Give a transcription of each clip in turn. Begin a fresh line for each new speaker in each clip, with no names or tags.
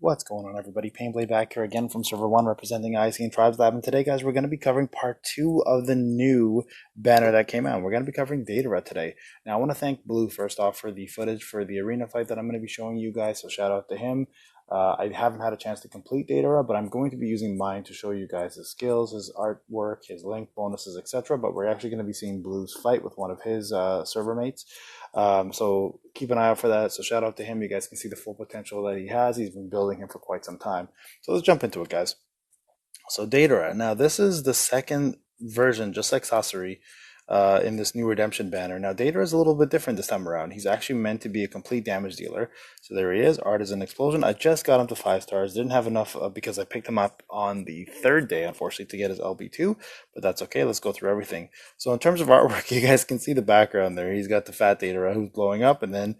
What's going on, everybody? Payneblade back here again from Server 1 representing IC and Tribes Lab. And today, guys, we're going to be covering part 2 of the new banner that came out. We're going to be covering Deidara today. Now, I want to thank Blue, first off, for the footage for the arena fight that I'm going to be showing you guys. So shout out to him. I haven't had a chance to complete Deidara, but I'm going to be using mine to show you guys his skills, his artwork, his link bonuses, etc. But we're actually going to be seeing Blue's fight with one of his server mates. So keep an eye out for that. So shout out to him. You guys can see the full potential that he has. He's been building him for quite some time. So let's jump into it, guys. So Deidara. Now this is the second version, just like Sasori, in this new redemption banner. Now Deidara is a little bit different this time around. He's actually meant to be a complete damage dealer. So there he is, Artisan Explosion. I just got him to 5 stars. Didn't have enough because I picked him up on the 3rd day, unfortunately, to get his LB2, but that's okay. Let's go through everything. So in terms of artwork, you guys can see the background there. He's got the fat Deidara who's blowing up, and then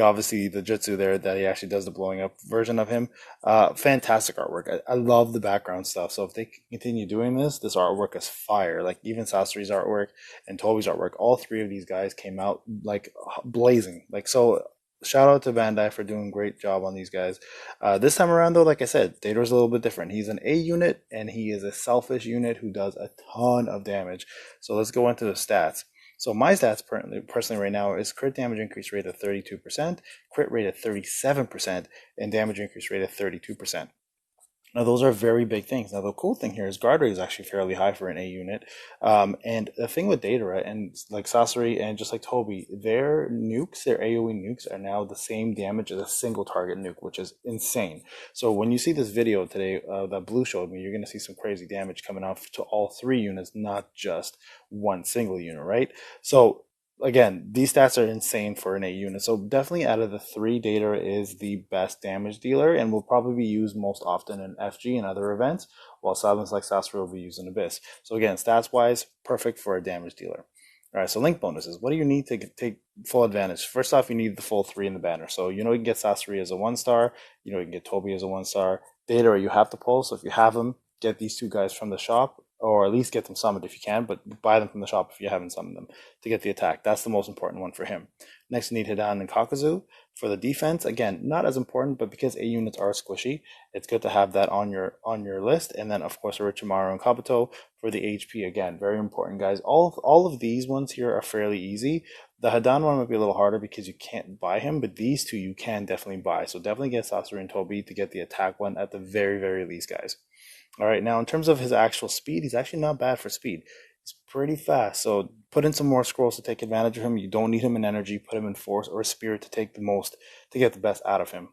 obviously the jutsu there that he actually does the blowing up version of him. Fantastic artwork. I love the background stuff. So if they continue doing this artwork is fire. Like even Sasori's artwork and Tobi's artwork, all 3 of these guys came out like blazing. So shout out to Bandai for doing a great job on these guys. This time around though, like I said, Deidara's a little bit different. He's an A unit and he is a selfish unit who does a ton of damage. So let's go into the stats. So my stats personally right now is crit damage increase rate of 32%, crit rate of 37%, and damage increase rate of 32%. Now, those are very big things. Now, the cool thing here is guard rate is actually fairly high for an A unit. And the thing with Deidara and like Sasori and just like Tobi, their nukes, their AoE nukes are now the same damage as a single target nuke, which is insane. So when you see this video today that Blue showed me, you're going to see some crazy damage coming out to all 3 units, not just one single unit, right? So again, these stats are insane for an A unit. So definitely out of the 3, Deidara is the best damage dealer and will probably be used most often in FG and other events, while Silence like Sasori will be used in Abyss. So again, stats wise, perfect for a damage dealer. All right, so link bonuses. What do you need to take full advantage? First off, you need the full 3 in the banner. So you can get Sasori as a 1-star. You can get Tobi as a 1-star. Deidara, you have to pull. So if you have them, get these 2 guys from the shop, or at least get them summoned if you can, but buy them from the shop if you haven't summoned them to get the attack. That's the most important one for him. Next, you need Hidan and Kakuzu. For the defense, again, not as important, but because A units are squishy, it's good to have that on your list. And then, of course, Orochimaru and Kabuto for the HP. Again, very important, guys. All of these ones here are fairly easy. The Hidan one might be a little harder because you can't buy him, but these 2 you can definitely buy. So definitely get Sasori and Tobi to get the attack one at the very, very least, guys. All right, now in terms of his actual speed, he's actually not bad for speed. He's pretty fast, so put in some more scrolls to take advantage of him. You don't need him in energy. Put him in force or spirit to take to get the best out of him.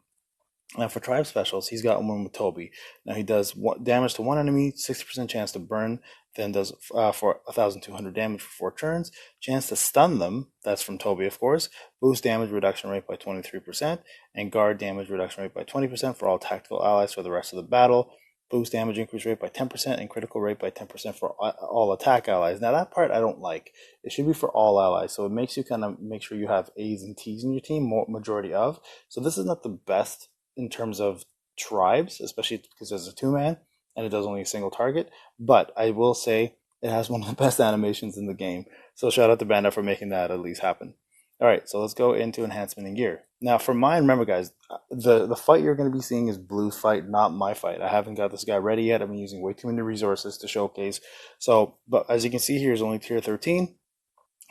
Now for tribe specials, he's got one with Tobi. Now he does damage to 1 enemy, 60% chance to burn, then does for 1,200 damage for 4 turns. Chance to stun them, that's from Tobi, of course. Boost damage reduction rate by 23%, and guard damage reduction rate by 20% for all tactical allies for the rest of the battle. Boost damage increase rate by 10% and critical rate by 10% for all attack allies. Now that part I don't like. It should be for all allies, so it makes you kind of make sure you have A's and T's in your team, majority of. So this is not the best in terms of tribes, especially because there's a 2-man and it does only a single target. But I will say it has one of the best animations in the game. So shout out to Bandai for making that at least happen. All right, so let's go into enhancement and gear. Now, for mine, remember, guys, the fight you're going to be seeing is Blue's fight, not my fight. I haven't got this guy ready yet. I've been using way too many resources to showcase. So, but as you can see here, is only tier 13.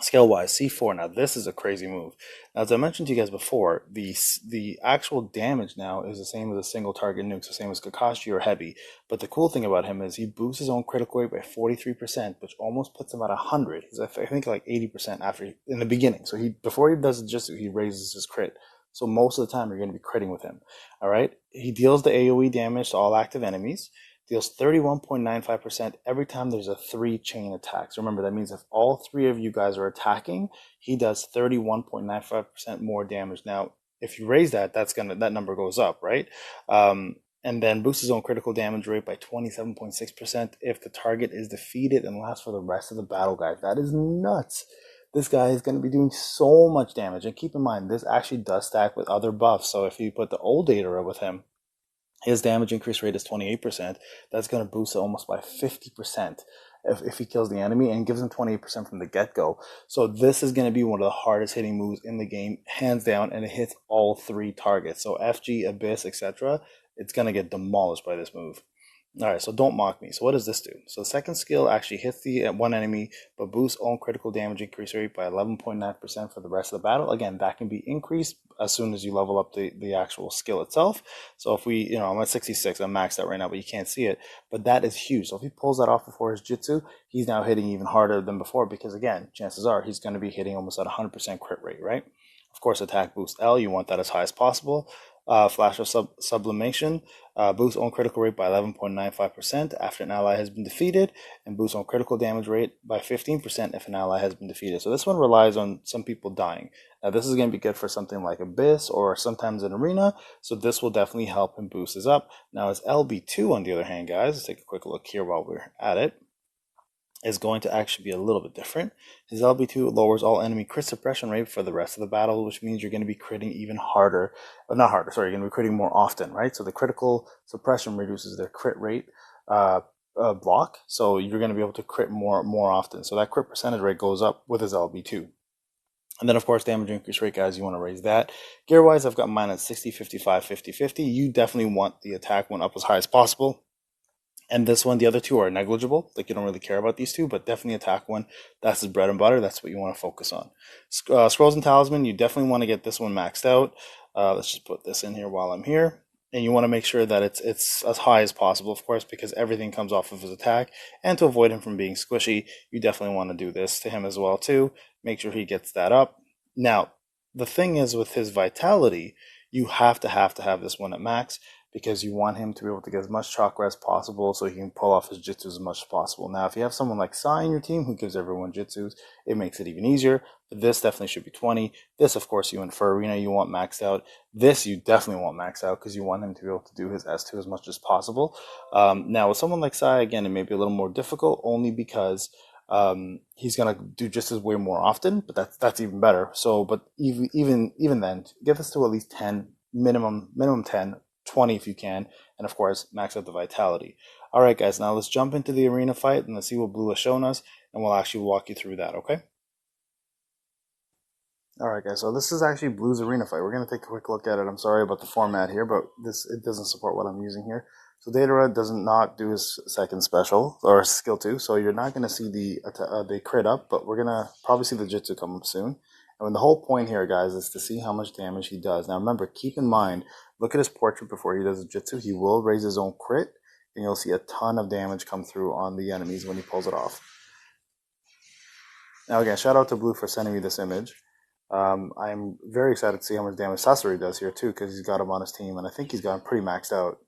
Skill-wise, C4. Now, this is a crazy move. Now, as I mentioned to you guys before, the actual damage now is the same as a single target nuke, the same as Kakashi or Heavy. But the cool thing about him is he boosts his own critical rate by 43%, which almost puts him at 100. He's, I think, like 80% in the beginning. So before he does Jutsu, he raises his crit. So most of the time, you're going to be critting with him. All right? He deals the AoE damage to all active enemies. Deals 31.95% every time there's a 3 chain attacks. Remember, that means if all 3 of you guys are attacking, he does 31.95% more damage. Now, if you raise that, that number goes up, right? And then boosts his own critical damage rate by 27.6% if the target is defeated and lasts for the rest of the battle, guys. That is nuts. This guy is going to be doing so much damage. And keep in mind, this actually does stack with other buffs. So if you put the old Deidara with him, his damage increase rate is 28%. That's going to boost it almost by 50% if he kills the enemy and gives him 28% from the get-go. So this is going to be one of the hardest hitting moves in the game, hands down, and it hits all 3 targets. So FG, Abyss, etc. it's going to get demolished by this move. Alright, so don't mock me. So what does this do? So the second skill actually hits the one enemy, but boosts own critical damage increase rate by 11.9% for the rest of the battle. Again, that can be increased as soon as you level up the actual skill itself. So if we, I'm at 66, I'm maxed out right now, but you can't see it. But that is huge. So if he pulls that off before his jutsu, he's now hitting even harder than before because, again, chances are he's going to be hitting almost at 100% crit rate, right? Of course, attack boost L, you want that as high as possible. Flash of Sublimation, boosts own critical rate by 11.95% after an ally has been defeated, and boosts own critical damage rate by 15% if an ally has been defeated. So this one relies on some people dying. Now this is going to be good for something like Abyss or sometimes an Arena, so this will definitely help him boost his up. Now his LB2 on the other hand, guys, let's take a quick look here while we're at it, is going to actually be a little bit different. His LB2 lowers all enemy crit suppression rate for the rest of the battle, which means you're going to be critting even harder. Not harder, sorry, you're going to be critting more often, right? So the critical suppression reduces their crit rate block, so you're going to be able to crit more often. So that crit percentage rate goes up with his LB2. And then, of course, damage increase rate, guys, you want to raise that. Gear-wise, I've got mine at 60, 55, 50, 50. You definitely want the attack one up as high as possible. And this one, the other two are negligible. Like, you don't really care about these two, but definitely attack one. That's his bread and butter. That's what you want to focus on. Scrolls and Talisman, you definitely want to get this one maxed out. Let's just put this in here while I'm here. And you want to make sure that it's as high as possible, of course, because everything comes off of his attack. And to avoid him from being squishy, you definitely want to do this to him as well, too. Make sure he gets that up. Now, the thing is with his Vitality, you have to have this one at max, because you want him to be able to get as much chakra as possible so he can pull off his jutsus as much as possible. Now, if you have someone like Sai in your team who gives everyone jutsus, it makes it even easier. But this definitely should be 20. This, of course, for Arena, you want maxed out. This, you definitely want maxed out because you want him to be able to do his S2 as much as possible. Now, with someone like Sai, again, it may be a little more difficult only because he's gonna do just as way more often, but that's even better. So, but even then, get this to at least 10, minimum 10. 20 if you can, and of course max out the Vitality. Alright guys, now let's jump into the arena fight and let's see what Blue has shown us, and we'll actually walk you through that, okay? Alright guys, so this is actually Blue's arena fight. We're going to take a quick look at it. I'm sorry about the format here, but it doesn't support what I'm using here. So Deidara does not do his second special, or skill 2, so you're not going to see the crit up, but we're going to probably see the jutsu come up soon. And the whole point here, guys, is to see how much damage he does. Now remember, keep in mind, look at his portrait before he does the jutsu. He will raise his own crit, and you'll see a ton of damage come through on the enemies when he pulls it off. Now again, shout out to Blue for sending me this image. I'm very excited to see how much damage Sasori does here too, because he's got him on his team, and I think he's got him pretty maxed out.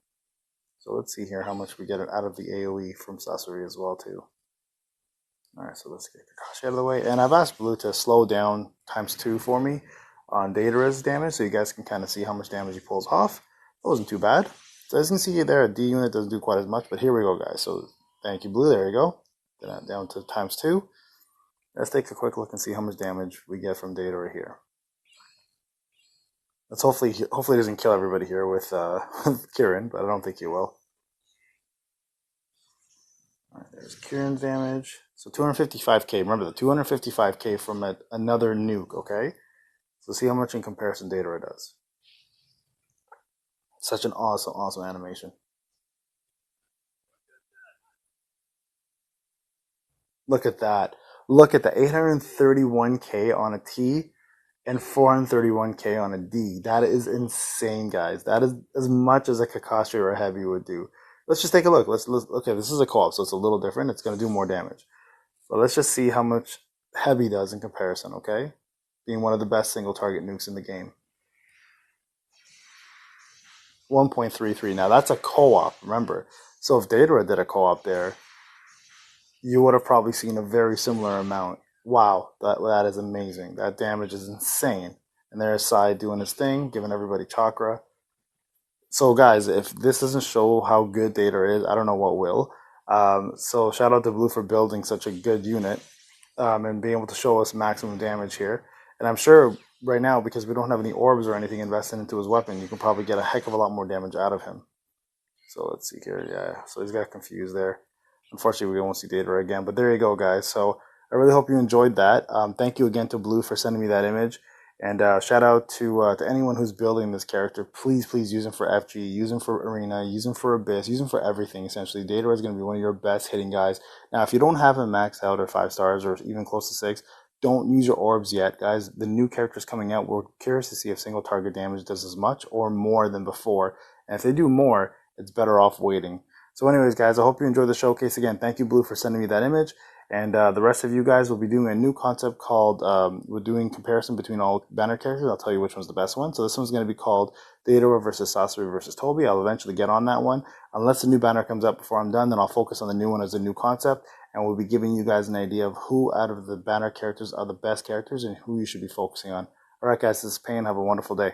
So let's see here how much we get out of the AoE from Sasori as well too. Alright, so let's get Kakashi out of the way. And I've asked Blue to slow down ×2 for me on Deidara's damage, so you guys can kind of see how much damage he pulls off. That wasn't too bad. So as you can see there, a D unit doesn't do quite as much, but here we go, guys. So thank you, Blue. There you go. Get that down to ×2. Let's take a quick look and see how much damage we get from Deidara here. Let's hopefully he doesn't kill everybody here with Kirin, but I don't think he will. Alright, there's Kieran's damage. So 255k. Remember the 255k from another nuke, okay? So see how much in comparison Deidara does. Such an awesome animation. Look at that. Look at the 831k on a T and 431k on a D. That is insane, guys. That is as much as a Kakashi or a Heavy would do. Let's just take a look. Okay, this is a co-op, so it's a little different. It's going to do more damage. But let's just see how much Heavy does in comparison, okay? Being one of the best single target nukes in the game. 1.33. Now that's a co-op, remember. So if Deidara did a co-op there, you would have probably seen a very similar amount. Wow, that is amazing. That damage is insane. And there's Sai doing his thing, giving everybody chakra. So guys, if this doesn't show how good Deidara is, I don't know what will. So shout out to Blue for building such a good unit and being able to show us maximum damage here. And I'm sure right now, because we don't have any orbs or anything invested into his weapon, you can probably get a heck of a lot more damage out of him. So let's see here. Yeah, so he's got confused there. Unfortunately, we won't see Deidara again. But there you go, guys. So I really hope you enjoyed that. Thank you again to Blue for sending me that image. And shout out to anyone who's building this character. Please, please use him for FG, use him for Arena, use him for Abyss, use him for everything, essentially. Deidara is going to be one of your best hitting guys. Now, if you don't have him maxed out at 5 stars or even close to 6, don't use your orbs yet, guys. The new characters coming out, we're curious to see if single target damage does as much or more than before. And if they do more, it's better off waiting. So anyways, guys, I hope you enjoyed the showcase. Again, thank you, Blue, for sending me that image. And the rest of you guys will be doing a new concept called, we're doing comparison between all banner characters. I'll tell you which one's the best one. So this one's going to be called Deidara versus Sasori versus Toby. I'll eventually get on that one. Unless the new banner comes up before I'm done, then I'll focus on the new one as a new concept. And we'll be giving you guys an idea of who out of the banner characters are the best characters and who you should be focusing on. All right, guys, this is Payne. Have a wonderful day.